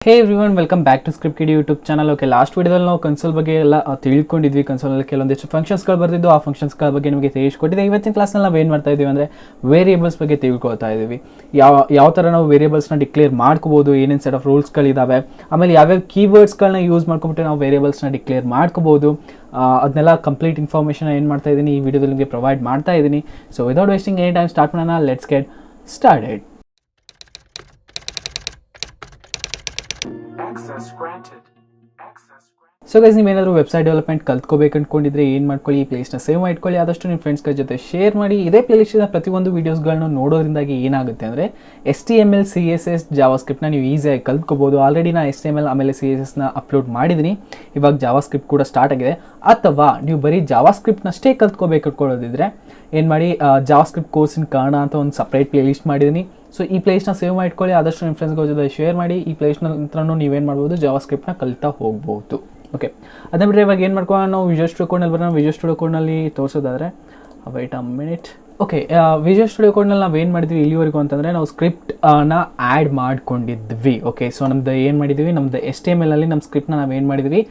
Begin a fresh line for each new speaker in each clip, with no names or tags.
Hey everyone, welcome back to Script Kiddie YouTube channel. Okay, last ವಿಡಿಯೋದಲ್ಲಿ ನಾವು console ಬಗ್ಗೆ ಎಲ್ಲ ತಿಳ್ಕೊಂಡಿದ್ವಿ. ಕನ್ಸೋಲಲ್ಲಿ ಕೆಲವೊಂದಿಷ್ಟು ಫಂಕ್ಷನ್ಸ್ಗಳು ಬರ್ತಿದ್ದು, ಆ ಫಂಕ್ಷನ್ಸ್ಗಳ ಬಗ್ಗೆ ನಿಮಗೆ ತಿಳಿಸ್ಕೊಟ್ಟಿದ್ದೆ. ಇವತ್ತಿನ ಕ್ಲಾಸ್ನಲ್ಲಿ ನಾವು ಏನು ಮಾಡ್ತಾ ಇದ್ದೀವಿ ಅಂದರೆ ವೇರಿಯೇಬಲ್ಸ್ ಬಗ್ಗೆ ತಿಳ್ಕೊಳ್ತಾ ಇದ್ದೀವಿ. ಯಾವ ಥರ ನಾವು ವೇರಿಯೇಬಲ್ಸ್ನ ಡಿಕ್ಲೇರ್ ಮಾಡ್ಕೋಬೋದು, ಏನೇನು ಸೆಟ್ ಆಫ್ ರೂಲ್ಸ್ಗಳಿದ್ದಾವೆ, ಆಮೇಲೆ ಯಾವ್ಯಾವ ಕೀವರ್ಡ್ಸ್ಗಳನ್ನ ಯೂಸ್ ಮಾಡ್ಕೊಂಬಿಟ್ಟು ನಾವು ವೇರಿಯೇಬಲ್ಸ್ನ ಡಿಕ್ಲೇರ್ ಮಾಡ್ಕೋಬೋದು. ಅದನ್ನೆಲ್ಲ ಕಂಪ್ಲೀಟ್ ಇನ್ಫಾರ್ಮೇಷನ್ ಏನು ಮಾಡ್ತಾ ಇದ್ದೀನಿ ಈ ವಿಡಿಯೋದಲ್ಲಿ ನಿಮಗೆ ಪ್ರೊವೈಡ್ ಮಾಡ್ತಾ ಇದ್ದೀನಿ. So without wasting any time start ಮಾಡೋಣ. Let's get started. So guys, ನೀವೇನಾದರೂ ವೆಬ್ಸೈಟ್ ಡೆವಲಪ್ಮೆಂಟ್ ಕಲ್ತ್ಕೋಬೇಕು ಅಂದ್ಕೊಂಡಿದ್ರೆ ಏನು ಮಾಡ್ಕೊಳ್ಳಿ, ಈ ಪ್ಲೇಸ್ನ ಸೇವ್ ಮಾಡ್ಕೊಳ್ಳಿ. ಆದಷ್ಟು ನಿಮ್ಮ ಫ್ರೆಂಡ್ಸ್ಗಳ ಜೊತೆ ಶೇರ್ ಮಾಡಿ. ಇದೇ ಪ್ಲೇಲಿಸ್ಟಿನ ಪ್ರತಿಯೊಂದು ವೀಡಿಯೋಸ್ಗಳನ್ನ ನೋಡೋದ್ರಿಂದಾಗಿ ಏನಾಗುತ್ತೆ ಅಂದರೆ HTML, CSS, ಜಾವಾಸ್ಕ್ರಿಪ್ಟ್ನ ನೀವು ಈಸಿಯಾಗಿ ಕಲ್ತ್ಕೋಬೋದು. ಆಲ್ರೆಡಿ ನಾನು HTML ಆಮೇಲೆ CSSನ ಅಪ್ಲೋಡ್ ಮಾಡಿದ್ದೀನಿ. ಇವಾಗ ಜಾವಾಸ್ಕ್ರಿಪ್ಟ್ ಕೂಡ ಸ್ಟಾರ್ಟ್ ಆಗಿದೆ. ಅಥವಾ ನೀವು ಬರೀ ಜಾವಾಸ್ಕ್ರಿಪ್ಟ್ನಷ್ಟೇ ಕಲ್ತ್ಕೋಬೇಕು ಅಂದ್ಕೊಳ್ಳೋದಿದ್ರೆ ಏನು ಮಾಡಿ, ಜಾವಾಸ್ಕ್ರಿಪ್ಟ್ ಕೋರ್ಸ್ ಇನ್ ಕನ್ನಡ ಅಂತ ಒಂದು ಸಪ್ರೇಟ್ ಪ್ಲೇ ಲಿಸ್ಟ್ ಮಾಡಿದ್ದೀನಿ. ಸೊ ಈ ಪ್ಲೇಸ್ನ ಸೇವ್ ಮಾಡ್ಕೊಳ್ಳಿ, ಆದಷ್ಟು ನಿಮ್ಮ ಫ್ರೆಂಡ್ಸ್ಗಳ ಜೊತೆ ಶೇರ್ ಮಾಡಿ. ಈ ಪ್ಲೇಸ್ನ ನಂತರ ನೀವೇನು ಮಾಡ್ಬೋದು, ಜಾವಾಸ್ಕ್ರಿಪ್ಟ್ನ ಕಲಿತಾ ಹೋಗ್ಬೋದು. ಓಕೆ, ಅದನ್ನ ಬಿಟ್ಟರೆ ಇವಾಗ ಏನು ಮಾಡ್ಕೊಳ್ಳೋಣ, ನಾವು ವಿಜುವಲ್ ಸ್ಟುಡಿಯೋ ಕೋಡ್ನಲ್ಲಿ ಬರೋಣ. ವಿಜುವಲ್ ಸ್ಟುಡಿಯೋ ಕೋಡ್ನಲ್ಲಿ ತೋರಿಸೋದಾದರೆ wait a minute. Okay, visual studio ಕೋಡ್ನಲ್ಲಿ ನಾವು ಏನು ಮಾಡಿದ್ವಿ ಇಲ್ಲಿವರೆಗೂ ಅಂತಂದರೆ, ನಾವು ಸ್ಕ್ರಿಪ್ಟ್ನ ಆ್ಯಡ್ ಮಾಡ್ಕೊಂಡಿದ್ವಿ. ಓಕೆ, ಸೊ ನಮ್ದು ಏನು ಮಾಡಿದ್ದೀವಿ, ನಮ್ಮದು HTML ಅಲ್ಲಿ ನಮ್ಮ ಸ್ಕ್ರಿಪ್ಟ್ನ ನಾವು ಏನು ಮಾಡಿದ್ದೀವಿ,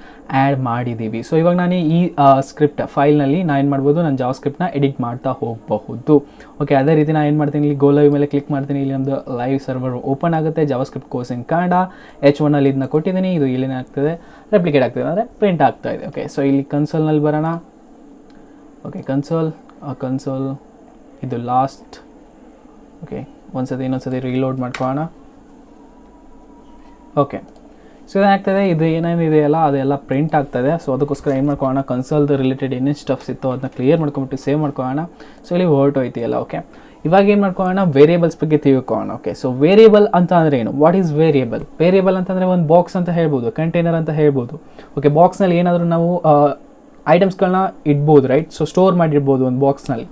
ಆ್ಯಡ್ ಮಾಡಿದ್ದೀವಿ. ಸೊ ಇವಾಗ ನಾನು ಈ ಸ್ಕ್ರಿಪ್ಟ್ ಫೈಲ್ನಲ್ಲಿ ನಾನು ಏನು ಮಾಡ್ಬೋದು, ನಾನು ಜಾವಾಸ್ಕ್ರಿಪ್ಟ್ನ ಎಡಿಟ್ ಮಾಡ್ತಾ ಹೋಗಬಹುದು. ಓಕೆ, ಅದೇ ರೀತಿ ನಾನು ಏನು ಮಾಡ್ತೀನಿ, ಇಲ್ಲಿ ಗೋ ಲೈವ್ ಮೇಲೆ ಕ್ಲಿಕ್ ಮಾಡ್ತೀನಿ. ಇಲ್ಲಿ ನಮ್ಮದು ಲೈವ್ ಸರ್ವರ್ ಓಪನ್ ಆಗುತ್ತೆ. JavaScript course in Kannada H1 ಅಲ್ಲಿ ಇದನ್ನ ಕೊಟ್ಟಿದ್ದೀನಿ. ಇದು ಇಲ್ಲೇನಾಗ್ತದೆ, ರೆಪ್ಲಿಕೇಟ್ ಆಗ್ತದೆ ಅಂದರೆ ಪ್ರಿಂಟ್ ಆಗ್ತಾ ಇದೆ. ಓಕೆ, ಸೊ ಇಲ್ಲಿ ಕನ್ಸೋಲ್ನಲ್ಲಿ ಬರೋಣ. ಓಕೆ, ಕನ್ಸೋಲ್ ಇದು ಲಾಸ್ಟ್. ಓಕೆ, ಇನ್ನೊಂದ್ಸತಿ ರೀಲೋಡ್ ಮಾಡ್ಕೊಳ್ಳೋಣ. ಓಕೆ, ಸೊ ಏನಾಗ್ತದೆ, ಇದು ಏನೇನಿದೆಯಲ್ಲ ಅದೆಲ್ಲ ಪ್ರಿಂಟ್ ಆಗ್ತದೆ. ಸೊ ಅದಕ್ಕೋಸ್ಕರ ಏನು ಮಾಡ್ಕೊಳ್ಳೋಣ, ಕನ್ಸೋಲ್ದು ರಿಲೇಟೆಡ್ ಏನೇನು ಸ್ಟಫ್ಸ್ ಇತ್ತು ಅದನ್ನ ಕ್ಲಿಯರ್ ಮಾಡ್ಕೊಂಬಿಟ್ಟು ಸೇವ್ ಮಾಡ್ಕೊಳ್ಳೋಣ. ಸೊ ಇಲ್ಲಿ ಹೊರಟೋಯ್ತಿಯಲ್ಲ. ಓಕೆ, ಇವಾಗ ಏನು ಮಾಡ್ಕೊಳ್ಳೋಣ, ವೇರಿಯೇಬಲ್ಸ್ ಬಗ್ಗೆ ತಿಳ್ಕೊಳ್ಳೋಣ. ಓಕೆ, ಸೊ ವೇರಿಯೇಬಲ್ ಅಂತ ಅಂದರೆ ಏನು, ವಾಟ್ ಈಸ್ ವೇರಿಯೇಬಲ್? ವೇರಿಯೇಬಲ್ ಅಂತಂದರೆ ಒಂದು ಬಾಕ್ಸ್ ಅಂತ ಹೇಳ್ಬೋದು, ಕಂಟೈನರ್ ಅಂತ ಹೇಳ್ಬೋದು. ಓಕೆ, ಬಾಕ್ಸ್ನಲ್ಲಿ ಏನಾದರೂ ನಾವು ಐಟಮ್ಸ್ಗಳನ್ನ ಇಡ್ಬೋದು, ರೈಟ್? ಸೊ ಸ್ಟೋರ್ ಮಾಡಿರ್ಬೋದು ಒಂದು ಬಾಕ್ಸ್ನಲ್ಲಿ,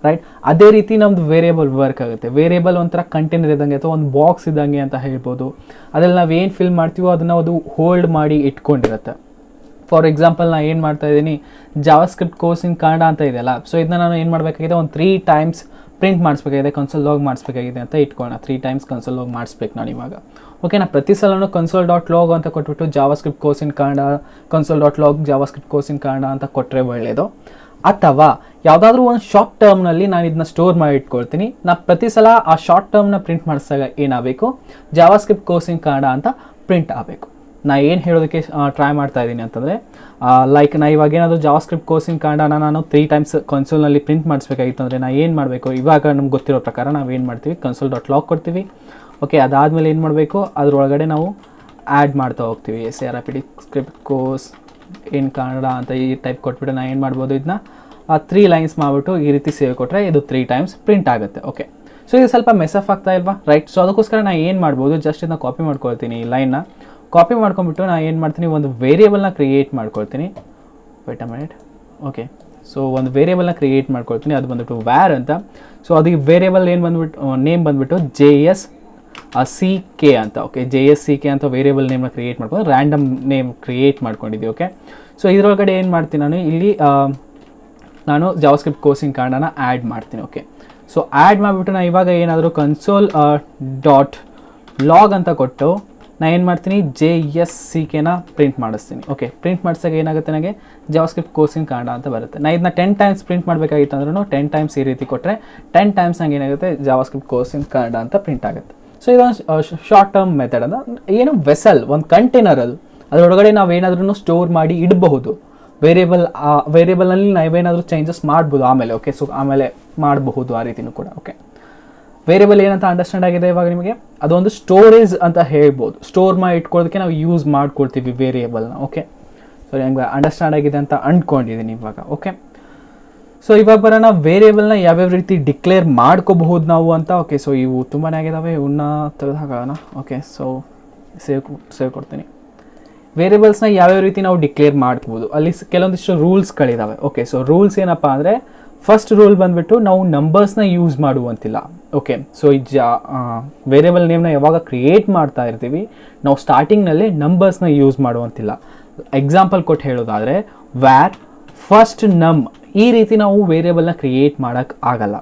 ರೈಟ್? ಅದೇ ರೀತಿ ನಮ್ಮದು ವೇರಿಯೇಬಲ್ ವರ್ಕ್ ಆಗುತ್ತೆ. ವೇರಿಯೇಬಲ್ ಒಂಥರ ಕಂಟೈನರ್ ಇದ್ದಂಗೆ ಅಥವಾ ಒಂದು ಬಾಕ್ಸ್ ಇದ್ದಂಗೆ ಅಂತ ಹೇಳ್ಬೋದು. ಅದರಲ್ಲಿ ನಾವು ಏನು ಫಿಲ್ ಮಾಡ್ತೀವೋ ಅದನ್ನು ಅದು ಹೋಲ್ಡ್ ಮಾಡಿ ಇಟ್ಕೊಂಡಿರುತ್ತೆ. ಫಾರ್ ಎಕ್ಸಾಂಪಲ್, ನಾನು ಏನು ಮಾಡ್ತಾ ಇದ್ದೀನಿ, ಜಾವಾಸ್ಕ್ರಿಪ್ಟ್ ಕೋರ್ಸ್ ಇನ್ ಕನ್ನಡ ಅಂತ ಇದೆಯಲ್ಲ. ಸೊ ಇದನ್ನ ನಾನು ಏನು ಮಾಡಬೇಕಾಗಿದೆ, ಒಂದು 3 times ಪ್ರಿಂಟ್ ಮಾಡಿಸ್ಬೇಕಾಗಿದೆ, ಕನ್ಸೋಲ್ ಲಾಗ್ ಮಾಡಿಸ್ಬೇಕಾಗಿದೆ ಅಂತ ಇಟ್ಕೊಳ್ಳೋಣ. 3 times ಕನ್ಸೋಲ್ ಲಾಗ್ ಮಾಡಿಸ್ಬೇಕು ನಾನು ಇವಾಗ. ಓಕೆ, ನಾನು ಪ್ರತಿ ಸಲನೂ console.log ಅಂತ ಕೊಟ್ಬಿಟ್ಟು JavaScript course in Kannada console.log JavaScript course in Kannada ಅಂತ ಕೊಟ್ಟರೆ ಒಳ್ಳೆಯದು. ಅಥವಾ ಯಾವುದಾದ್ರೂ ಒಂದು ಶಾರ್ಟ್ ಟರ್ಮ್ನಲ್ಲಿ ನಾನು ಇದನ್ನ ಸ್ಟೋರ್ ಮಾಡಿ ಇಟ್ಕೊಳ್ತೀನಿ. ನಾನು ಪ್ರತಿ ಸಲ ಆ ಶಾರ್ಟ್ ಟರ್ಮ್ನ ಪ್ರಿಂಟ್ ಮಾಡಿಸಿದಾಗ ಏನಾಗಬೇಕು, ಜಾವಾಸ್ಕ್ರಿಪ್ಟ್ ಕೋರ್ಸ್ ಇನ್ ಕನ್ನಡ ಅಂತ ಪ್ರಿಂಟ್ ಆಗಬೇಕು. ನಾನು ಏನು ಹೇಳೋದಕ್ಕೆ ಟ್ರೈ ಮಾಡ್ತಾ ಇದ್ದೀನಿ ಅಂತಂದರೆ, ಲೈಕ್ ನಾ ಇವಾಗ ಏನಾದರೂ ಜಾವಾಸ್ಕ್ರಿಪ್ಟ್ ಕೋರ್ಸ್ ಇನ್ ಕನ್ನಡನ ನಾನು 3 times ಕನ್ಸೋಲ್ನಲ್ಲಿ ಪ್ರಿಂಟ್ ಮಾಡಿಸ್ಬೇಕಾಗಿತ್ತು ಅಂದರೆ ನಾನು ಏನು ಮಾಡಬೇಕು, ಇವಾಗ ನಮ್ಗೆ ಗೊತ್ತಿರೋ ಪ್ರಕಾರ ನಾವು ಏನು ಮಾಡ್ತೀವಿ, console.log ಕೊಡ್ತೀವಿ. ಓಕೆ, ಅದಾದಮೇಲೆ ಏನು ಮಾಡಬೇಕು, ಅದರೊಳಗಡೆ ನಾವು ಆ್ಯಡ್ ಮಾಡ್ತಾ ಹೋಗ್ತೀವಿ. SRPD script course in Kannada ಅಂತ ಈ ಟೈಪ್ ಕೊಟ್ಬಿಟ್ಟು ನಾನು ಏನು ಮಾಡ್ಬೋದು, ಇದನ್ನ 3 lines ಮಾಡಿಬಿಟ್ಟು ಈ ರೀತಿ ಸೇವ್ ಕೊಟ್ಟರೆ ಇದು 3 times ಪ್ರಿಂಟ್ ಆಗುತ್ತೆ. ಓಕೆ, ಸೊ ಇದು ಸ್ವಲ್ಪ ಮೆಸಫ್ ಆಗ್ತಾ ಇಲ್ವಾ, ರೈಟ್? ಸೊ ಅದಕ್ಕೋಸ್ಕರ ನಾನು ಏನು ಮಾಡ್ಬೋದು, ಜಸ್ಟ್ ಇದನ್ನ ಕಾಪಿ ಮಾಡ್ಕೊಳ್ತೀನಿ. ಈ ಲೈನ್ನ ಕಾಪಿ ಮಾಡ್ಕೊಂಬಿಟ್ಟು ನಾನು ಏನು ಮಾಡ್ತೀನಿ, ಒಂದು ವೇರಿಯೇಬಲ್ನ ಕ್ರಿಯೇಟ್ ಮಾಡ್ಕೊಳ್ತೀನಿ. Wait a minute. Okay, so ಒಂದು ವೇರಿಯೇಬಲ್ನ ಕ್ರಿಯೇಟ್ ಮಾಡ್ಕೊಳ್ತೀನಿ. ಅದು ಬಂದುಬಿಟ್ಟು ವ್ಯಾರ್ ಅಂತ. ಸೊ ಅದಕ್ಕೆ ವೇರಿಯೇಬಲ್ ಏನು ಬಂದುಬಿಟ್ಟು ನೇಮ್ ಬಂದುಬಿಟ್ಟು JSCK ಅಂತ. ಓಕೆ, JSCK ಅಂತ ವೇರಿಯೇಬಲ್ ನೇಮ್ನ ಕ್ರಿಯೇಟ್ ಮಾಡ್ಕೊಂಡು ರ್ಯಾಂಡಮ್ ನೇಮ್ ಕ್ರಿಯೇಟ್ ಮಾಡ್ಕೊಂಡಿದ್ದೀವಿ. ಓಕೆ, ಸೊ ಇದರೊಳಗಡೆ ಏನು ಮಾಡ್ತೀನಿ ನಾನು, ಇಲ್ಲಿ ನಾನು ಜಾವಾಸ್ಕ್ರಿಪ್ಟ್ ಕೋರ್ಸ್ ಇನ್ ಕನ್ನಡನ ಆ್ಯಡ್ ಮಾಡ್ತೀನಿ. ಓಕೆ, ಸೊ ಆ್ಯಡ್ ಮಾಡಿಬಿಟ್ಟು ನಾನು ಇವಾಗ ಏನಾದರೂ console.log ಅಂತ ಕೊಟ್ಟು ನಾನು ಏನು ಮಾಡ್ತೀನಿ, JSCKನ ಪ್ರಿಂಟ್ ಮಾಡಿಸ್ತೀನಿ. ಓಕೆ, ಪ್ರಿಂಟ್ ಮಾಡಿಸಾಗ ಏನಾಗುತ್ತೆ, ನನಗೆ ಜಾವಾಸ್ಕ್ರಿಪ್ಟ್ ಕೋರ್ಸ್ ಇನ್ ಕನ್ನಡ ಅಂತ ಬರುತ್ತೆ. ನಾನು ಇದನ್ನ 10 times ಪ್ರಿಂಟ್ ಮಾಡಬೇಕಾಗಿತ್ತು ಅಂದ್ರೂ 10 times ಈ ರೀತಿ ಕೊಟ್ಟರೆ 10 times ನಂಗೆ ಏನಾಗುತ್ತೆ, ಜಾವಾಸ್ಕ್ರಿಪ್ಟ್ ಕೋರ್ಸ್ ಇನ್ ಕನ್ನಡ ಅಂತ ಪ್ರಿಂಟ್ ಆಗುತ್ತೆ. ಸೊ ಇದೊಂದು ಶಾರ್ಟ್ ಟರ್ಮ್ ಮೆಥಡ್ ಅಂತ. ಏನು ವೆಸಲ್, ಒಂದು ಕಂಟೈನರ್ ಅದು, ಅದರೊಳಗಡೆ ನಾವೇನಾದ್ರೂ ಸ್ಟೋರ್ ಮಾಡಿ ಇಡಬಹುದು. ವೇರಿಯೇಬಲ್ನಲ್ಲಿ ನಾವೇನಾದರೂ ಚೇಂಜಸ್ ಮಾಡ್ಬೋದು ಆಮೇಲೆ. ಓಕೆ, ಸೊ ಆಮೇಲೆ ಮಾಡಬಹುದು ಆ ರೀತಿಯೂ ಕೂಡ. ಓಕೆ, ವೇರಿಯೇಬಲ್ ಏನಂತ ಅಂಡರ್ಸ್ಟ್ಯಾಂಡ್ ಆಗಿದೆ ಇವಾಗ ನಿಮಗೆ? ಅದೊಂದು ಸ್ಟೋರೇಜ್ ಅಂತ ಹೇಳ್ಬೋದು. ಸ್ಟೋರ್ ಮಾಡಿ ಇಟ್ಕೊಳ್ಳೋದಕ್ಕೆ ನಾವು ಯೂಸ್ ಮಾಡ್ಕೊಳ್ತೀವಿ ವೇರಿಯೇಬಲ್ನ. ಓಕೆ, ಸೊ ನಂಗೆ ಅಂಡರ್ಸ್ಟ್ಯಾಂಡ್ ಆಗಿದೆ ಅಂತ ಅಂದ್ಕೊಂಡಿದ್ದೀನಿ ಇವಾಗ. ಓಕೆ, ಸೊ ಇವಾಗ ಬರೋಣ ವೇರಿಯೇಬಲ್ನ ಯಾವ್ಯಾವ ರೀತಿ ಡಿಕ್ಲೇರ್ ಮಾಡ್ಕೋಬಹುದು ನಾವು ಅಂತ. ಓಕೆ, ಸೊ ಇವು ತುಂಬಾ ಆಗಿದ್ದಾವೆ, ಇವನ್ನ ತೆಗೆದು ಹಾಕೋಣ. ಓಕೆ, ಸೊ ಸೇವ್ ಕೊಡ್ತೀನಿ. ವೇರಿಯೇಬಲ್ಸ್ನ ಯಾವ್ಯಾವ ರೀತಿ ನಾವು ಡಿಕ್ಲೇರ್ ಮಾಡ್ಕೋಬೋದು, ಅಲ್ಲಿ ಕೆಲವೊಂದಿಷ್ಟು ರೂಲ್ಸ್ಗಳಿದ್ದಾವೆ. ಓಕೆ, ಸೊ ರೂಲ್ಸ್ ಏನಪ್ಪ ಅಂದರೆ, ಫಸ್ಟ್ ರೂಲ್ ಬಂದುಬಿಟ್ಟು ನಾವು ನಂಬರ್ಸ್ನ ಯೂಸ್ ಮಾಡುವಂತಿಲ್ಲ. ಓಕೆ, ಸೊ ಈ ವೇರಿಯೇಬಲ್ ನೇಮ್ನ ಯಾವಾಗ ಕ್ರಿಯೇಟ್ ಮಾಡ್ತಾ ಇರ್ತೀವಿ ನಾವು ಸ್ಟಾರ್ಟಿಂಗ್ನಲ್ಲಿ ನಂಬರ್ಸ್ನ ಯೂಸ್ ಮಾಡುವಂತಿಲ್ಲ. ಎಕ್ಸಾಂಪಲ್ ಕೊಟ್ಟು ಹೇಳೋದಾದರೆ, ವ್ಯಾರ್ ಫಸ್ಟ್ ನಮ್, ಈ ರೀತಿ ನಾವು ವೇರಿಯೇಬಲ್ನ ಕ್ರಿಯೇಟ್ ಮಾಡೋಕ್ಕೆ ಆಗಲ್ಲ.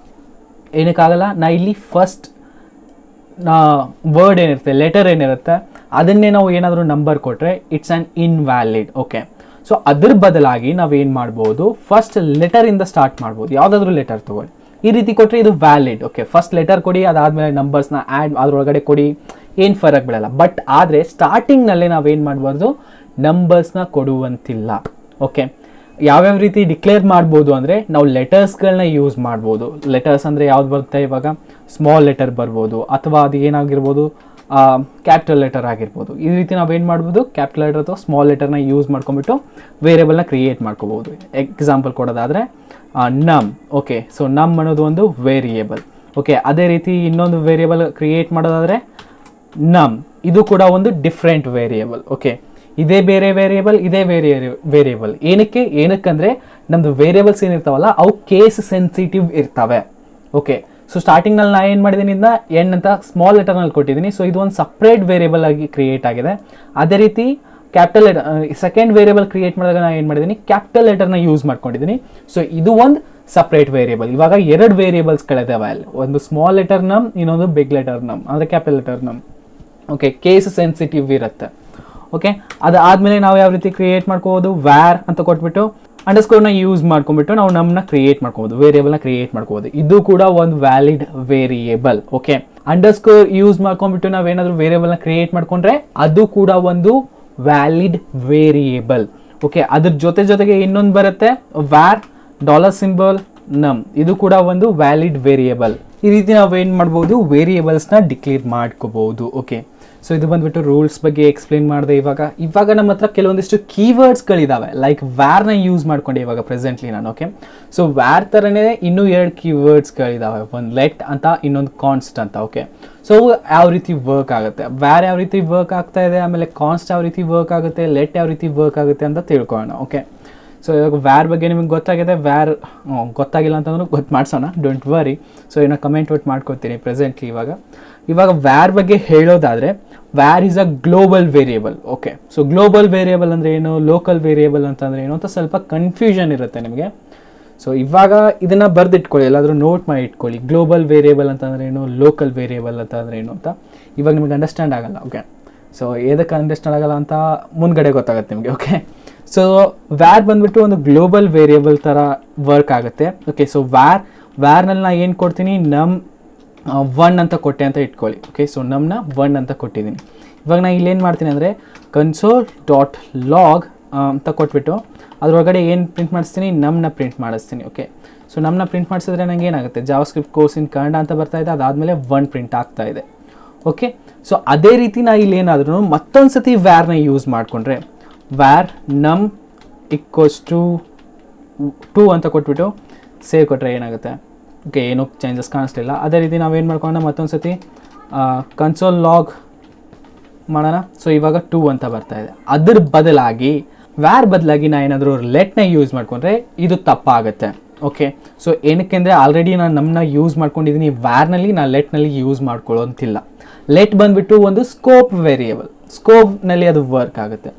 ಏನಕ್ಕಾಗಲ್ಲ, ನಾ ಇಲ್ಲಿ ಫಸ್ಟ್ ವರ್ಡ್ ಏನಿರುತ್ತೆ, ಲೆಟರ್ ಏನಿರುತ್ತೆ ಅದನ್ನೇ ನಾವು ಏನಾದರೂ ನಂಬರ್ ಕೊಟ್ಟರೆ it's an invalid. Okay, so ಅದ್ರ ಬದಲಾಗಿ ನಾವೇನು ಮಾಡ್ಬೋದು, ಫಸ್ಟ್ ಲೆಟರಿಂದ ಸ್ಟಾರ್ಟ್ ಮಾಡ್ಬೋದು. ಯಾವುದಾದ್ರೂ ಲೆಟರ್ ತೊಗೊಳ್ಳಿ, ಈ ರೀತಿ ಕೊಟ್ಟರೆ ಇದು ವ್ಯಾಲಿಡ್. ಓಕೆ, ಫಸ್ಟ್ ಲೆಟರ್ ಕೊಡಿ, ಅದಾದಮೇಲೆ ನಂಬರ್ಸ್ನ ಆ್ಯಡ್ ಅದರೊಳಗಡೆ ಕೊಡಿ, ಏನು ಫರಕ್ ಬೀಳಲ್ಲ. ಬಟ್ ಆದರೆ ಸ್ಟಾರ್ಟಿಂಗ್ನಲ್ಲೇ ನಾವೇನು ಮಾಡಬಾರ್ದು, ನಂಬರ್ಸ್ನ ಕೊಡುವಂತಿಲ್ಲ. ಓಕೆ, ಯಾವ್ಯಾವ ರೀತಿ ಡಿಕ್ಲೇರ್ ಮಾಡ್ಬೋದು ಅಂದರೆ ನಾವು ಲೆಟರ್ಸ್ಗಳನ್ನ ಯೂಸ್ ಮಾಡ್ಬೋದು. ಲೆಟರ್ಸ್ ಅಂದರೆ ಯಾವ್ದು ಬರುತ್ತೆ, ಇವಾಗ ಸ್ಮಾಲ್ ಲೆಟರ್ ಬರ್ಬೋದು, ಅಥವಾ ಅದು ಏನಾಗಿರ್ಬೋದು ಕ್ಯಾಪಿಟಲ್ ಲೆಟರ್ ಆಗಿರ್ಬೋದು. ಈ ರೀತಿ ನಾವೇನು ಮಾಡ್ಬೋದು, ಕ್ಯಾಪಿಟಲ್ ಲೆಟರ್ ಅಥವಾ ಸ್ಮಾಲ್ ಲೆಟರ್ನ ಯೂಸ್ ಮಾಡ್ಕೊಂಬಿಟ್ಟು ವೇರಿಯೇಬಲ್ನ ಕ್ರಿಯೇಟ್ ಮಾಡ್ಕೋಬೋದು. ಎಕ್ಸಾಂಪಲ್ ಕೊಡೋದಾದರೆ ನಮ್. ಓಕೆ, ಸೊ ನಮ್ ಅನ್ನೋದು ಒಂದು ವೇರಿಯೇಬಲ್. ಓಕೆ, ಅದೇ ರೀತಿ ಇನ್ನೊಂದು ವೇರಿಯೇಬಲ್ ಕ್ರಿಯೇಟ್ ಮಾಡೋದಾದರೆ ನಮ್, ಇದು ಕೂಡ ಒಂದು ಡಿಫ್ರೆಂಟ್ ವೇರಿಯೇಬಲ್. ಓಕೆ, ಇದೇ ಬೇರೆ ವೇರಿಯೇಬಲ್, ಇದೇ ವೇರಿಯೇಬಲ್. ಏನಕ್ಕಂದರೆ ನಮ್ಮದು ವೇರಿಯೇಬಲ್ಸ್ ಏನಿರ್ತಾವಲ್ಲ ಅವು ಕೇಸ್ ಸೆನ್ಸಿಟಿವ್ ಇರ್ತವೆ. ಓಕೆ, ಸೊ ಸ್ಟಾರ್ಟಿಂಗ್ನಲ್ಲಿ ನಾನು ಏನು ಮಾಡಿದ್ದೀನಿ, ಇದನ್ನ ಎನ್ ಅಂತ ಸ್ಮಾಲ್ ಲೆಟರ್ನಲ್ಲಿ ಕೊಟ್ಟಿದ್ದೀನಿ. ಸೊ ಇದು ಒಂದು ಸಪ್ರೇಟ್ ವೇರಿಯೇಬಲ್ ಆಗಿ ಕ್ರಿಯೇಟ್ ಆಗಿದೆ. ಅದೇ ರೀತಿ capital letter second variable create ಮಾಡಿದಾಗ ನಾನು ಏನು ಮಾಡಿದ್ದೀನಿ, ಕ್ಯಾಪಿಟಲ್ ಲೆಟರ್ನ ಯೂಸ್ ಮಾಡ್ಕೊಂಡಿದ್ದೀನಿ. ಸೊ ಇದು ಒಂದು ಸಪ್ರೇಟ್ ವೇರಿಯೇಬಲ್. ಇವಾಗ 2 ವೇರಿಯೇಬಲ್ಸ್ಗಳಿದ್ದಾವೆ ಅಲ್ಲಿ, ಒಂದು ಸ್ಮಾಲ್ ಲೆಟರ್ ನಮ್, ಇನ್ನೊಂದು ಬಿಗ್ ಲೆಟರ್ ನಮ್ ಅಂದರೆ ಕ್ಯಾಪಿಟಲ್ ಲೆಟರ್ ನಮ್. ಓಕೆ, ಕೇಸ್ ಸೆನ್ಸಿಟಿವ್ ಇರುತ್ತೆ. ಓಕೆ, ಅದಾದಮೇಲೆ ನಾವು ಯಾವ ರೀತಿ ಕ್ರಿಯೇಟ್ ಮಾಡ್ಕೋಬೋದು, ವ್ಯಾರ್ ಅಂತ ಕೊಟ್ಬಿಟ್ಟು ಅಂಡರ್ಸ್ಕೋರ್ನ ಯೂಸ್ ಮಾಡ್ಕೊಂಡ್ಬಿಟ್ಟು ನಾವು ನಮ್ಮನ್ನ ಕ್ರಿಯೇಟ್ ಮಾಡ್ಕೋಬೋದು, ವೇರಿಯೇಬಲ್ನ ಕ್ರಿಯೇಟ್ ಮಾಡ್ಕೋಬೋದು. ಇದು ಕೂಡ ಒಂದು valid variable. Okay, underscore use ಮಾಡ್ಕೊಂಡ್ಬಿಟ್ಟು ನಾವೇನಾದರೂ ವೇರಿಯೇಬಲ್ನ ಕ್ರಿಯೇಟ್ ಮಾಡ್ಕೊಂಡ್ರೆ ಅದು ಕೂಡ ಒಂದು ವ್ಯಾಲಿಡ್ ವೇರಿಯೇಬಲ್. ಓಕೆ, ಅದ್ರ ಜೊತೆಗೆ ಇನ್ನೊಂದು ಬರುತ್ತೆ ವ್ಯಾರ್ $, ನಮ್, ಇದು ಕೂಡ ಒಂದು ವ್ಯಾಲಿಡ್ ವೇರಿಯೇಬಲ್. ಈ ರೀತಿ ನಾವು ಏನು ಮಾಡ್ಬೋದು, ವೇರಿಯೇಬಲ್ಸ್ನ ಡಿಕ್ಲೇರ್ ಮಾಡ್ಕೋಬಹುದು. ಓಕೆ, ಸೊ ಇದು ಬಂದ್ಬಿಟ್ಟು ರೂಲ್ಸ್ ಬಗ್ಗೆ ಎಕ್ಸ್ಪ್ಲೇನ್ ಮಾಡಿದೆ. ಇವಾಗ ನಮ್ಮ ಹತ್ರ ಕೆಲವೊಂದಿಷ್ಟು ಕೀವರ್ಡ್ಸ್ಗಳಿದ್ದಾವೆ, ಲೈಕ್ ವ್ಯಾರ್ನ ಯೂಸ್ ಮಾಡ್ಕೊಂಡೆ ಇವಾಗ ಪ್ರೆಸೆಂಟ್ಲಿ ನಾನು. ಓಕೆ, ಸೊ ವ್ಯಾರ್ ಥರನೇ ಇನ್ನೂ 2 ಕೀವರ್ಡ್ಸ್ಗಳಿದ್ದಾವೆ, ಒಂದು ಲೆಟ್ ಅಂತ, ಇನ್ನೊಂದು ಕಾನ್ಸ್ಟ್ ಅಂತ. ಓಕೆ, ಸೊ ಯಾವ ರೀತಿ ವರ್ಕ್ ಆಗುತ್ತೆ, ವ್ಯಾರ್ ಯಾವ ರೀತಿ ವರ್ಕ್ ಆಗ್ತಾ ಇದೆ, ಆಮೇಲೆ ಕಾನ್ಸ್ಟ್ ಯಾವ ರೀತಿ ವರ್ಕ್ ಆಗುತ್ತೆ, ಲೆಟ್ ಯಾವ ರೀತಿ ವರ್ಕ್ ಆಗುತ್ತೆ ಅಂತ ತಿಳ್ಕೊಳ್ಳೋಣ. ಓಕೆ, ಸೊ ಇವಾಗ ವ್ಯಾರ್ ಬಗ್ಗೆ ನಿಮಗೆ ಗೊತ್ತಾಗಿದೆ, ವ್ಯಾರ್ ಗೊತ್ತಾಗಿಲ್ಲ ಅಂತಂದ್ರೂ ಗೊತ್ತು ಮಾಡಿಸೋಣ, ಡೋಂಟ್ ವರಿ. ಸೊ ಏನೋ ಕಮೆಂಟ್ ಔಟ್ ಮಾಡ್ಕೊತೀನಿ ಪ್ರೆಸೆಂಟ್ಲಿ. ಇವಾಗ ವ್ಯಾರ್ ಬಗ್ಗೆ ಹೇಳೋದಾದರೆ where is a global variable. Okay, so global variable ಅಂದರೆ ಏನು, ಲೋಕಲ್ ವೇರಿಯೇಬಲ್ ಅಂತಂದರೆ ಏನು ಅಂತ ಸ್ವಲ್ಪ ಕನ್ಫ್ಯೂಷನ್ ಇರುತ್ತೆ ನಿಮಗೆ. ಸೊ ಇವಾಗ ಇದನ್ನು ಬರೆದಿಟ್ಕೊಳ್ಳಿ, ಎಲ್ಲಾದರೂ ನೋಟ್ ಮಾಡಿ ಇಟ್ಕೊಳ್ಳಿ, ಗ್ಲೋಬಲ್ ವೇರಿಯೇಬಲ್ ಅಂತಂದರೆ ಏನು, ಲೋಕಲ್ ವೇರಿಯೇಬಲ್ ಅಂತಂದರೆ ಏನು ಅಂತ. ಇವಾಗ ನಿಮಗೆ ಅಂಡರ್ಸ್ಟ್ಯಾಂಡ್ ಆಗಲ್ಲ. ಓಕೆ, ಸೊ ಏದಕ್ಕೆ ಅಂಡರ್ಸ್ಟ್ಯಾಂಡ್ ಆಗಲ್ಲ ಅಂತ ಮುಂದ್ಗಡೆ ಗೊತ್ತಾಗುತ್ತೆ ನಿಮಗೆ. ಓಕೆ, ಸೊ ವ್ಯಾರ್ ಬಂದ್ಬಿಟ್ಟು ಒಂದು ಗ್ಲೋಬಲ್ ವೇರಿಯೇಬಲ್ ಥರ ವರ್ಕ್ ಆಗುತ್ತೆ. ಓಕೆ, ಸೊ ವ್ಯಾರ್ನಲ್ಲಿ ನಾನು ಏನು ಕೊಡ್ತೀನಿ, ನಮ್ 1 ಅಂತ ಕೊಟ್ಟೆ ಅಂತ ಇಟ್ಕೊಳ್ಳಿ. ಓಕೆ, ಸೊ ನಮ್ನ 1 ಅಂತ ಕೊಟ್ಟಿದ್ದೀನಿ. ಇವಾಗ ನಾನು ಇಲ್ಲೇನು ಮಾಡ್ತೀನಿ ಅಂದರೆ console.log ಅಂತ ಕೊಟ್ಬಿಟ್ಟು ಅದರೊಳಗಡೆ ಏನು ಪ್ರಿಂಟ್ ಮಾಡಿಸ್ತೀನಿ, ನಮ್ನ ಪ್ರಿಂಟ್ ಮಾಡಿಸ್ತೀನಿ. ಓಕೆ, ಸೊ ನಮ್ನ ಪ್ರಿಂಟ್ ಮಾಡಿಸಿದ್ರೆ ನಂಗೆ ಏನಾಗುತ್ತೆ, JavaScript ಕೋರ್ಸ್ ಇನ್ ಕನ್ನಡ ಅಂತ ಬರ್ತಾ ಇದೆ, ಅದಾದಮೇಲೆ 1 ಪ್ರಿಂಟ್ ಆಗ್ತಾ ಇದೆ. ಓಕೆ, ಸೊ ಅದೇ ರೀತಿ ನಾ ಇಲ್ಲಿ ಏನಾದ್ರೂ ಮತ್ತೊಂದು ಸತಿ ವ್ಯಾರ್ನ ಯೂಸ್ ಮಾಡಿಕೊಂಡ್ರೆ ವ್ಯಾರ್ ನಮ್ = 2 ಅಂತ ಕೊಟ್ಬಿಟ್ಟು ಸೇವ್ ಕೊಟ್ಟರೆ ಏನಾಗುತ್ತೆ, ಓಕೆ, ಏನೂ ಚೇಂಜಸ್ ಕಾಣಿಸ್ಲಿಲ್ಲ. ಅದೇ ರೀತಿ ನಾವೇನು ಮಾಡ್ಕೊಳ್ಳೋಣ, ಮತ್ತೊಂದು ಸತಿ console.log ಮಾಡೋಣ. ಸೊ ಇವಾಗ 2 ಅಂತ ಬರ್ತಾ ಇದೆ. ಅದ್ರ ಬದಲಾಗಿ ವ್ಯಾರ್ ಬದಲಾಗಿ ನಾನು ಏನಾದರೂ ಲೆಟ್ನ ಯೂಸ್ ಮಾಡಿಕೊಂಡ್ರೆ ಇದು ತಪ್ಪಾಗುತ್ತೆ. ಓಕೆ, ಸೊ ಏನಕ್ಕೆ ಅಂದರೆ ಆಲ್ರೆಡಿ ನಾನು ನಮ್ಮನ್ನ ಯೂಸ್ ಮಾಡ್ಕೊಂಡಿದ್ದೀನಿ ವ್ಯಾರ್ನಲ್ಲಿ, ನಾನು ಲೆಟ್ನಲ್ಲಿ ಯೂಸ್ ಮಾಡ್ಕೊಳ್ಳೋಂತಿಲ್ಲ. ಲೆಟ್ ಬಂದುಬಿಟ್ಟು ಒಂದು ಸ್ಕೋಪ್ ವೇರಿಯೇಬಲ್, ಸ್ಕೋಪ್ನಲ್ಲಿ ಅದು ವರ್ಕ್ ಆಗುತ್ತೆ.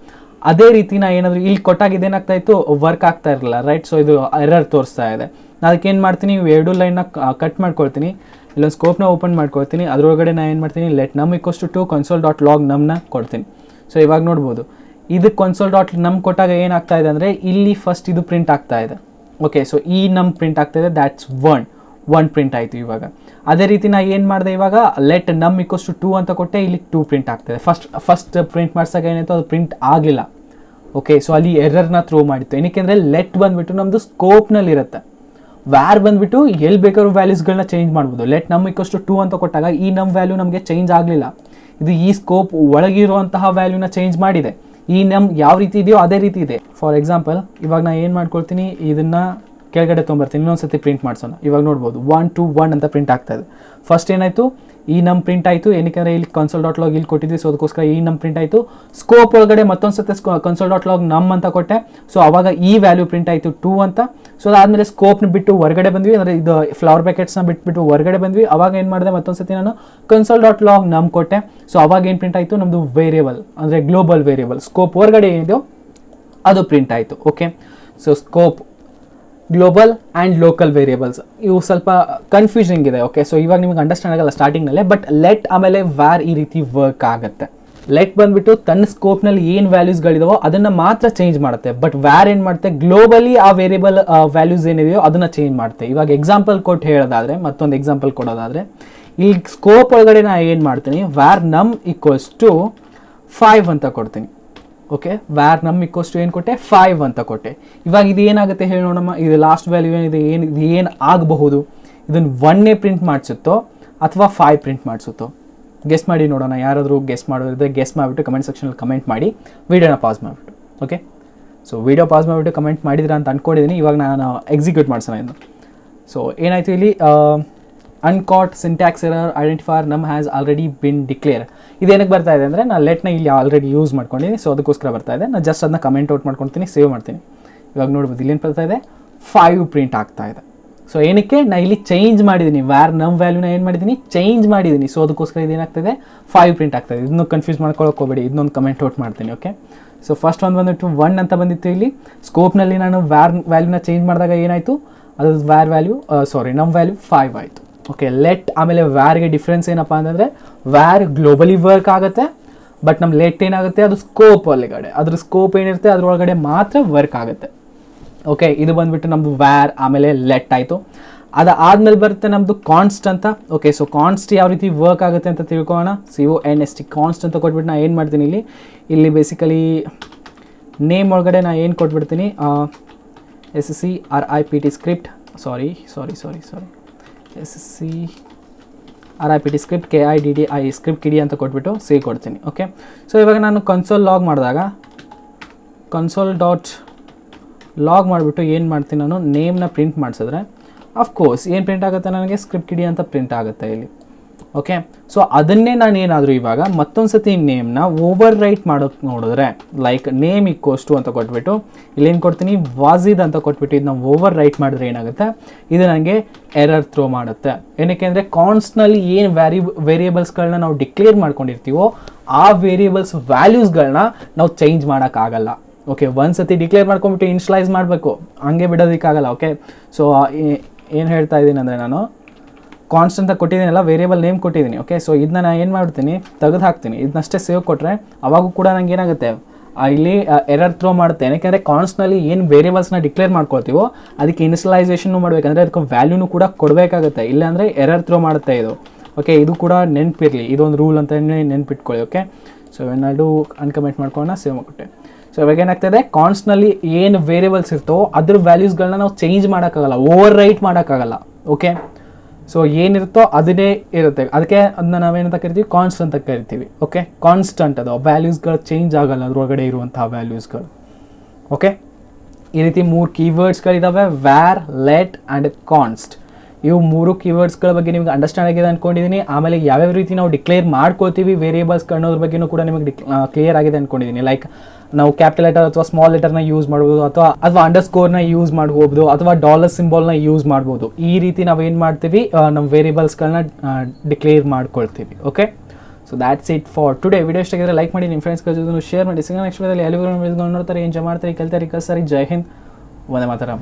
ಅದೇ ರೀತಿ ನಾನು ಏನಾದರೂ ಇಲ್ಲಿ ಕೊಟ್ಟಾಗಿದ್ದು ಏನಾಗ್ತಾ ಇತ್ತು, ವರ್ಕ್ ಆಗ್ತಾ ಇರಲಿಲ್ಲ, ರೈಟ್. ಸೊ ಇದು ಎರರ್ ತೋರಿಸ್ತಾ ಇದೆ. ನಾನು ಅದಕ್ಕೆ ಏನು ಮಾಡ್ತೀನಿ, 2 ಲೈನ್ನ ಕಟ್ ಮಾಡ್ಕೊಳ್ತೀನಿ, ಇಲ್ಲೊಂದು ಸ್ಕೋಪ್ನ ಓಪನ್ ಮಾಡ್ಕೊಳ್ತೀನಿ, ಅದರೊಳಗಡೆ ನಾನು ಏನು ಮಾಡ್ತೀನಿ, ಲೆಟ್ ನಮ್ = 2 console.log ನಮ್ನ ಕೊಡ್ತೀನಿ. ಸೊ ಇವಾಗ ನೋಡ್ಬೋದು, ಇದಕ್ಕೆ console.num ಕೊಟ್ಟಾಗ ಏನಾಗ್ತಾ ಇದೆ ಅಂದರೆ ಇಲ್ಲಿ ಫಸ್ಟ್ ಇದು ಪ್ರಿಂಟ್ ಆಗ್ತಾ ಇದೆ. ಓಕೆ, ಸೊ ಈ ನಮ್ ಪ್ರಿಂಟ್ ಆಗ್ತಾ ಇದೆ, ದ್ಯಾಟ್ಸ್ 1 ಪ್ರಿಂಟ್ ಆಯಿತು. ಇವಾಗ ಅದೇ ರೀತಿ ನಾನು ಏನು ಮಾಡಿದೆ, ಇವಾಗ ಲೆಟ್ ನಮ್ = 2 ಅಂತ ಕೊಟ್ಟೆ, ಇಲ್ಲಿ 2 ಪ್ರಿಂಟ್ ಆಗ್ತಾಯಿದೆ. ಫಸ್ಟ್ ಪ್ರಿಂಟ್ ಮಾಡಿಸಾಗ ಏನಾಯಿತು, ಅದು ಪ್ರಿಂಟ್ ಆಗಲಿಲ್ಲ. ಓಕೆ, ಸೊ ಅಲ್ಲಿ ಎರರ್ನ ಥ್ರೋ ಮಾಡಿತ್ತು. ಏನಕ್ಕೆ ಅಂದರೆ ಲೆಟ್ ಬಂದುಬಿಟ್ಟು ನಮ್ಮದು ಸ್ಕೋಪ್ನಲ್ಲಿ ಇರುತ್ತೆ, ವ್ಯಾರ್ ಬಂದುಬಿಟ್ಟು ಎಲ್ಲಿ ಬೇಕಾದ್ರೂ ವ್ಯಾಲ್ಯೂಸ್ಗಳನ್ನ ಚೇಂಜ್ ಮಾಡ್ಬೋದು. ಲೆಟ್ ನಮ್ = 2 ಅಂತ ಕೊಟ್ಟಾಗ ಈ ನಮ್ ವ್ಯಾಲ್ಯೂ ನಮಗೆ ಚೇಂಜ್ ಆಗಲಿಲ್ಲ, ಇದು ಈ ಸ್ಕೋಪ್ ಒಳಗಿರುವಂತಹ ವ್ಯಾಲ್ಯೂನ ಚೇಂಜ್ ಮಾಡಿದೆ. ಈ ನಮ್ ಯಾವ ರೀತಿ ಇದೆಯೋ ಅದೇ ರೀತಿ ಇದೆ. ಫಾರ್ ಎಕ್ಸಾಂಪಲ್ ಇವಾಗ ನಾನು ಏನು ಮಾಡ್ಕೊಳ್ತೀನಿ, ಇದನ್ನು ಕೆಳಗಡೆ ತೊಗೊಂಬರ್ತೀನಿ, ಇನ್ನೊಂದು ಸತಿ ಪ್ರಿಂಟ್ ಮಾಡಿಸೋಣ. ಇವಾಗ ನೋಡ್ಬೋದು 1 to 1 ಅಂತ ಪ್ರಿಂಟ್ ಆಗ್ತಾ ಇದೆ. ಫಸ್ಟ್ ಏನಾಯಿತು, ಈ ನಮ್ ಪ್ರಿಂಟ್ ಆಯಿತು, ಏನಕ್ಕೆ ಇಲ್ಲಿ console.log ಇಲ್ಲಿ ಕೊಟ್ಟಿದ್ವಿ, ಸೊ ಅದಕ್ಕೋಸ್ಕರ ಈ ನಮ್ ಪ್ರಿಂಟ್ ಆಯಿತು. ಸ್ಕೋಪ್ ಒಳಗಡೆ ಮತ್ತೊಂದು ಸತಿ console.log ನಮ್ ಅಂತ ಕೊಟ್ಟೆ, ಸೊ ಅವಾಗ ಈ ವ್ಯಾಲ್ಯೂ ಪ್ರಿಂಟ್ ಆಯಿತು 2 ಅಂತ. ಸೊ ಅದಾದಮೇಲೆ ಸ್ಕೋಪ್ನ ಬಿಟ್ಟು ಹೊರಗಡೆ ಬಂದ್ವಿ, ಅಂದರೆ ಇದು ಫ್ಲವರ್ ಬ್ಯಾಕೆಟ್ಸ್ನ ಬಿಟ್ಬಿಟ್ಟು ಹೊರಗಡೆ ಬಂದ್ವಿ. ಅವಾಗ ಏನು ಮಾಡಿದೆ, ಮತ್ತೊಂದು ಸತಿ ನಾನು console.log ನಮ್ ಕೊಟ್ಟೆ. ಸೊ ಅವಾಗ ಏನು ಪ್ರಿಂಟ್ ಆಯಿತು, ನಮ್ಮದು ವೇರಿಯೇಬಲ್ ಅಂದರೆ ಗ್ಲೋಬಲ್ ವೇರಿಯೇಬಲ್ ಸ್ಕೋಪ್ ಹೊರಗಡೆ ಏನಿದೆಯೋ ಅದು ಪ್ರಿಂಟ್ ಆಯಿತು. Okay, so scope, global and local variables ಇವು ಸ್ವಲ್ಪ ಕನ್ಫ್ಯೂಸಿಂಗ್ ಇದೆ. ಓಕೆ, ಸೊ ಇವಾಗ ನಿಮಗೆ ಅಂಡರ್ಸ್ಟ್ಯಾಂಡ್ ಆಗಲ್ಲ ಸ್ಟಾರ್ಟಿಂಗ್ನಲ್ಲೇ, ಬಟ್ ಲೆಟ್ ಆಮೇಲೆ ವ್ಯಾರ್ ಈ ರೀತಿ ವರ್ಕ್ ಆಗುತ್ತೆ. ಲೆಟ್ ಬಂದ್ಬಿಟ್ಟು ತನ್ನ ಸ್ಕೋಪ್ನಲ್ಲಿ ಏನು ವ್ಯಾಲ್ಯೂಸ್ಗಳಿದಾವೋ ಅದನ್ನು ಮಾತ್ರ ಚೇಂಜ್ ಮಾಡುತ್ತೆ. ಬಟ್ ವ್ಯಾರ್ ಏನು ಮಾಡುತ್ತೆ, ಗ್ಲೋಬಲಿ ಆ ವೇರಿಯಬಲ್ ವ್ಯಾಲ್ಯೂಸ್ ಏನಿದೆಯೋ ಅದನ್ನು ಚೇಂಜ್ ಮಾಡುತ್ತೆ. ಇವಾಗ ಎಕ್ಸಾಂಪಲ್ ಕೊಟ್ಟು ಹೇಳೋದಾದರೆ, ಮತ್ತೊಂದು ಎಕ್ಸಾಂಪಲ್ ಕೊಡೋದಾದರೆ, ಈ ಸ್ಕೋಪ್ ಒಳಗಡೆ ನಾನು ಏನು ಮಾಡ್ತೀನಿ, ವ್ಯಾರ್ ನಮ್ ಈಕ್ವಲ್ಸ್ ಟು 5 ಅಂತ ಕೊಡ್ತೀನಿ. ಓಕೆ, ವ್ಯಾರ್ ನಮ್ ಈಕ್ವಲ್ಸ್ ಟು ಏನು ಕೊಟ್ಟೆ, 5 ಅಂತ ಕೊಟ್ಟೆ. ಇವಾಗ ಇದು ಏನಾಗುತ್ತೆ ಹೇಳಿ ನೋಡಮ್ಮ, ಇದು ಲಾಸ್ಟ್ ವ್ಯಾಲ್ಯೂ ಏನಿದೆ, ಏನು ಆಗಬಹುದು, ಇದನ್ನು 1 ಪ್ರಿಂಟ್ ಮಾಡಿಸುತ್ತೋ ಅಥವಾ 5 ಪ್ರಿಂಟ್ ಮಾಡಿಸುತ್ತೋ? ಗೆಸ್ ಮಾಡಿ ನೋಡೋಣ. ಯಾರಾದರೂ ಗೆಸ್ ಮಾಡೋದಿದ್ರೆ ಗೆಸ್ ಮಾಡಿಬಿಟ್ಟು ಕಮೆಂಟ್ ಸೆಕ್ಷನಲ್ಲಿ ಕಮೆಂಟ್ ಮಾಡಿ, ವೀಡಿಯೋನ ಪಾಸ್ ಮಾಡಿಬಿಟ್ಟು. ಓಕೆ, ಸೊ ವೀಡಿಯೋ ಪಾಸ್ ಮಾಡಿಬಿಟ್ಟು ಕಮೆಂಟ್ ಮಾಡಿದಿರ ಅಂತ ಅಂದ್ಕೊಂಡಿದ್ದೀನಿ. ಇವಾಗ ನಾನು ಎಕ್ಸಿಕ್ಯೂಟ್ ಮಾಡ್ಸೋಣ ಇನ್ನು. ಸೊ ಏನಾಯಿತು ಇಲ್ಲಿ, ಅನ್ಕಾಟ್ ಸಿಂಟ್ಯಾಕ್ಸ್ ಎರರ್ ಐಡೆಂಟಿಫೈಯರ್ ನಮ್ ಹ್ಯಾಸ್ ಆಲ್ರೆಡಿ ಬಿನ್ ಡಿಕ್ಲೇರ್. ಇದೇನಕ್ಕೆ ಬರ್ತಾ ಇದೆ ಅಂದರೆ, ನಾನು ಲೆಟ್ನ ಇಲ್ಲಿ ಆಲ್ರೆಡಿ ಯೂಸ್ ಮಾಡ್ಕೊಂಡಿದ್ದೀನಿ, ಸೊ ಅದಕ್ಕೋಸ್ಕರ ಬರ್ತಾ ಇದೆ. ನಾನು ಜಸ್ಟ್ ಅದನ್ನ ಕಮೆಂಟ್ ಔಟ್ ಮಾಡ್ಕೊತೀನಿ, ಸೇವ್ ಮಾಡ್ತೀನಿ. ಇವಾಗ ನೋಡ್ಬೋದು ಇಲ್ಲೇನು ಬರ್ತಾ ಇದೆ, 5 ಪ್ರಿಂಟ್ ಆಗ್ತಾ ಇದೆ. ಸೊ ಏನಕ್ಕೆ, ನಾನು ಇಲ್ಲಿ ಚೇಂಜ್ ಮಾಡಿದ್ದೀನಿ, ವ್ಯಾರ್ ನಮ್ ವ್ಯಾಲ್ಯೂನ ಏನು ಮಾಡಿದ್ದೀನಿ, ಚೇಂಜ್ ಮಾಡಿದ್ದೀನಿ. ಸೊ ಅದಕ್ಕೋಸ್ಕರ ಇದೇನಾಗ್ತದೆ, 5 ಪ್ರಿಂಟ್ ಆಗ್ತಾಯಿದೆ. ಇದನ್ನು ಕನ್ಫ್ಯೂಸ್ ಮಾಡ್ಕೊಳ್ಳೋಕೆ ಹೋಗಬೇಡಿ, ಇದನ್ನೊಂದು ಕಮೆಂಟ್ ಔಟ್ ಮಾಡ್ತೀನಿ. ಓಕೆ, ಸೊ ಫಸ್ಟ್ ಒಂದು ಬಂದುಬಿಟ್ಟು 1 ಅಂತ ಬಂದಿತ್ತು. ಇಲ್ಲಿ ಸ್ಕೋಪ್ನಲ್ಲಿ ನಾನು ವ್ಯಾಲ್ಯೂನ ಚೇಂಜ್ ಮಾಡಿದಾಗ ಏನಾಯಿತು, ಅದು ನಮ್ ವ್ಯಾಲ್ಯೂ 5 ಆಯಿತು. ಓಕೆ, ಲೆಟ್ ಆಮೇಲೆ ವ್ಯಾರ್ಗೆ ಡಿಫ್ರೆನ್ಸ್ ಏನಪ್ಪ ಅಂತಂದರೆ, ವ್ಯಾರ್ ಗ್ಲೋಬಲಿ ವರ್ಕ್ ಆಗುತ್ತೆ, ಬಟ್ ನಮ್ಮ ಲೆಟ್ ಏನಾಗುತ್ತೆ, ಅದು ಸ್ಕೋಪ್ ಒಳಗಡೆ, ಅದ್ರ ಸ್ಕೋಪ್ ಏನಿರುತ್ತೆ ಅದ್ರೊಳಗಡೆ ಮಾತ್ರ ವರ್ಕ್ ಆಗುತ್ತೆ. ಓಕೆ, ಇದು ಬಂದುಬಿಟ್ಟು ನಮ್ಮದು ವ್ಯಾರ್ ಆಮೇಲೆ ಲೆಟ್ ಆಯಿತು. ಅದಾದಮೇಲೆ ಬರುತ್ತೆ ನಮ್ಮದು ಕಾನ್ಸ್ಟ್ ಅಂತ. ಓಕೆ, ಸೊ ಕಾನ್ಸ್ಟ್ ಯಾವ ರೀತಿ ವರ್ಕ್ ಆಗುತ್ತೆ ಅಂತ ತಿಳ್ಕೊಳ್ಳೋಣ. CONST ಕಾನ್ಸ್ಟ್ ಅಂತ ಕೊಟ್ಬಿಟ್ಟು ನಾನು ಏನು ಮಾಡ್ತೀನಿ, ಇಲ್ಲಿ ಬೇಸಿಕಲಿ ನೇಮ್ ಒಳಗಡೆ ನಾನು ಏನು ಕೊಟ್ಬಿಡ್ತೀನಿ, SCRIPT script SCRIPT script KIDDI script ಕಿಡಿ ಅಂತ ಕೊಟ್ಬಿಟ್ಟು ಸೇವ್ ಕೊಡ್ತೀನಿ. ಓಕೆ, ಸೊ ಇವಾಗ ನಾನು ಕನ್ಸೋಲ್ ಲಾಗ್ ಮಾಡಿದಾಗ ಲಾಗ್ ಮಾಡಿಬಿಟ್ಟು ಏನು ಮಾಡ್ತೀನಿ, ನಾನು ನೇಮ್ನ ಪ್ರಿಂಟ್ ಮಾಡಿಸಿದ್ರೆ ಅಫ್ಕೋರ್ಸ್ ಏನು ಪ್ರಿಂಟ್ ಆಗುತ್ತೆ, ನನಗೆ ಸ್ಕ್ರಿಪ್ಟ್ ಕಿಡಿ ಅಂತ ಪ್ರಿಂಟ್ ಆಗುತ್ತೆ ಇಲ್ಲಿ. ಓಕೆ, ಸೊ ಅದನ್ನೇ ನಾನು ಏನಾದರೂ ಇವಾಗ ಮತ್ತೊಂದು ಸತಿ ನೇಮ್ನ ಓವರ್ ರೈಟ್ ಮಾಡೋಕ್ಕೆ ನೋಡಿದ್ರೆ, ಲೈಕ್ ನೇಮ್ ಈಕ್ವಲ್ಸ್ ಟು ಅಂತ ಕೊಟ್ಬಿಟ್ಟು ಇಲ್ಲೇನು ಕೊಡ್ತೀನಿ, ವಾಜೀದ್ ಅಂತ ಕೊಟ್ಬಿಟ್ಟು ಇದನ್ನ ಓವರ್ ರೈಟ್ ಮಾಡಿದ್ರೆ ಏನಾಗುತ್ತೆ, ಇದು ನನಗೆ ಎರರ್ ಥ್ರೋ ಮಾಡುತ್ತೆ. ಏನಕ್ಕೆ ಅಂದರೆ, ಕಾನ್ಸ್ಟ್ನಲ್ಲಿ ಏನು ವೇರಿಯೇಬಲ್ಸ್ಗಳನ್ನ ನಾವು ಡಿಕ್ಲೇರ್ ಮಾಡ್ಕೊಂಡಿರ್ತೀವೋ ಆ ವೇರಿಯೇಬಲ್ಸ್ ವ್ಯಾಲ್ಯೂಸ್ಗಳನ್ನ ನಾವು ಚೇಂಜ್ ಮಾಡೋಕ್ಕಾಗಲ್ಲ. ಓಕೆ, ಒಂದು ಸತಿ ಡಿಕ್ಲೇರ್ ಮಾಡ್ಕೊಂಬಿಟ್ಟು ಇನ್ಶಲೈಸ್ ಮಾಡಬೇಕು, ಹಂಗೆ ಬಿಡೋದಕ್ಕಾಗಲ್ಲ. ಓಕೆ, ಸೊ ಏನು ಹೇಳ್ತಾ ಇದ್ದೀನಿ ಅಂದರೆ, ನಾನು ಕಾನ್ಸ್ಟ್ ಅಂತ ಕೊಟ್ಟಿದ್ದೀನಲ್ಲ, ವೇರಿಯೇಬಲ್ ನೇಮ್ ಕೊಟ್ಟಿದ್ದೀನಿ. ಓಕೆ, ಸೊ ಇದನ್ನ ನಾನು ಏನು ಮಾಡ್ತೀನಿ, ತೆಗೆದು ಹಾಕ್ತೀನಿ. ಇದನ್ನಷ್ಟೇ ಸೇವ್ ಕೊಟ್ಟರೆ ಅವಾಗೂ ಕೂಡ ನಂಗೆ ಏನಾಗುತ್ತೆ, ಇಲ್ಲಿ ಎರರ್ ಥ್ರೋ ಮಾಡುತ್ತೆ. ಏನಕ್ಕೆ, ಕಾನ್ಸ್ಟ್ನಲ್ಲಿ ಏನು ವೇರಿಯೇಬಲ್ಸ್ನ ಡಿಕ್ಲೇರ್ ಮಾಡ್ಕೊಳ್ತೀವೋ ಅದಕ್ಕೆ ಇನಿಷಲೈಸೇಷನ್ನು ಮಾಡಬೇಕಂದ್ರೆ ಅದಕ್ಕೆ ವ್ಯಾಲ್ಯೂನು ಕೂಡ ಕೊಡಬೇಕಾಗುತ್ತೆ, ಇಲ್ಲಾಂದರೆ ಎರರ್ ಥ್ರೋ ಮಾಡುತ್ತೆ ಇದು. ಓಕೆ, ಇದು ಕೂಡ ನೆನಪಿರಲಿ, ಇದೊಂದು ರೂಲ್ ಅಂತ ನೆನಪಿಟ್ಕೊಳ್ಳಿ. ಓಕೆ, ಸೊ ಏನಾದರೂ ಅನ್ಕಮೆಂಟ್ ಮಾಡ್ಕೊಳ್ಳೋಣ, ಸೇವ್ ಮಾಡಿಕೊಟ್ಟೆ. ಸೊ ಇವಾಗ ಏನಾಗ್ತದೆ, ಕಾನ್ಸ್ಟ್ನಲ್ಲಿ ಏನು ವೇರಿಯೇಬಲ್ಸ್ ಇರ್ತವೋ ಅದ್ರ ವ್ಯಾಲ್ಯೂಸ್ಗಳನ್ನ ನಾವು ಚೇಂಜ್ ಮಾಡೋಕ್ಕಾಗಲ್ಲ, ಓವರ್ ರೈಟ್ ಮಾಡೋಕ್ಕಾಗಲ್ಲ. ಓಕೆ, ಸೊ ಏನಿರುತ್ತೋ ಅದನ್ನೇ ಇರುತ್ತೆ, ಅದಕ್ಕೆ ಅದನ್ನ ನಾವೇನಂತ ಕರಿತೀವಿ, ಕಾನ್ಸ್ಟ್ ಅಂತ ಕರಿತೀವಿ. ಓಕೆ, ಕಾನ್ಸ್ಟಂಟ್ ಅದು, ವ್ಯಾಲ್ಯೂಸ್ಗಳು ಚೇಂಜ್ ಆಗಲ್ಲ ಅದರೊಳಗಡೆ ಇರುವಂತಹ ವ್ಯಾಲ್ಯೂಸ್ಗಳು. ಓಕೆ, ಈ ರೀತಿ 3 ಕೀವರ್ಡ್ಸ್ಗಳಿದ್ದಾವೆ, ವ್ಯಾರ್, ಲೆಟ್ ಆ್ಯಂಡ್ ಕಾನ್ಸ್ಟ್. ಇವು 3 ಕೀವರ್ಡ್ಸ್ಗಳ ಬಗ್ಗೆ ನಿಮಗೆ ಅಂಡರ್ಸ್ಟ್ಯಾಂಡ್ ಆಗಿದೆ ಅಂದ್ಕೊಂಡಿದ್ದೀನಿ. ಆಮೇಲೆ ಯಾವ್ಯಾವ ರೀತಿ ನಾವು ಡಿಕ್ಲೇರ್ ಮಾಡ್ಕೋತೀವಿ ವೇರಿಯೇಬಲ್ಸ್ ಅನ್ನೋದ್ರ ಬಗ್ಗೆಯೂ ಕೂಡ ನಿಮಗೆ ಕ್ಲಿಯರ್ ಆಗಿದೆ ಅಂದ್ಕೊಂಡಿದ್ದೀನಿ. ಲೈಕ್ ನಾವು ಕ್ಯಾಪಿಟಲ್ ಲೆಟರ್ ಅಥವಾ ಸ್ಮಾಲ್ ಲೆಟರ್ನ ಯೂಸ್ ಮಾಡ್ಬೋದು, ಅಥವಾ ಅಂಡರ್ಸ್ಕೋರ್ನ ಯೂಸ್ ಮಾಡ್ಬೋದು, ಅಥವಾ ಡಾಲರ್ ಸಿಂಬಲ್ನ ಯೂಸ್ ಮಾಡ್ಬೋದು. ಈ ರೀತಿ ನಾವೇನು ಮಾಡ್ತೀವಿ, ನಮ್ಮ ವೇರಿಯೇಬಲ್ಸ್ಗಳನ್ನ ಡಿಕ್ಲೇರ್ ಮಾಡ್ಕೊಳ್ತೀವಿ. Okay, so that's it for today. Video ಇಷ್ಟ ಆಗಿದ್ರೆ ಲೈಕ್ ಮಾಡಿ, ನಿಮ್ಮ ಫ್ರೆಂಡ್ಸ್ಗಳ ಜೊತೆ ಶೇರ್ ಮಾಡಿ. ಸಿಗೋಣ ನೆಕ್ಸ್ಟ್ ವಿಡಿಯೋದಲ್ಲಿ. ಎಲ್ಲರಿಗೂ ನೋಡ್ತಾರೆ, ಎಂಜಾಯ್ ಮಾಡ್ತಾರೆ, ಕಲ್ತಾರೆ, ಜೈ ಹಿಂದ್, ವಂದೇ ಮಾತರಂ.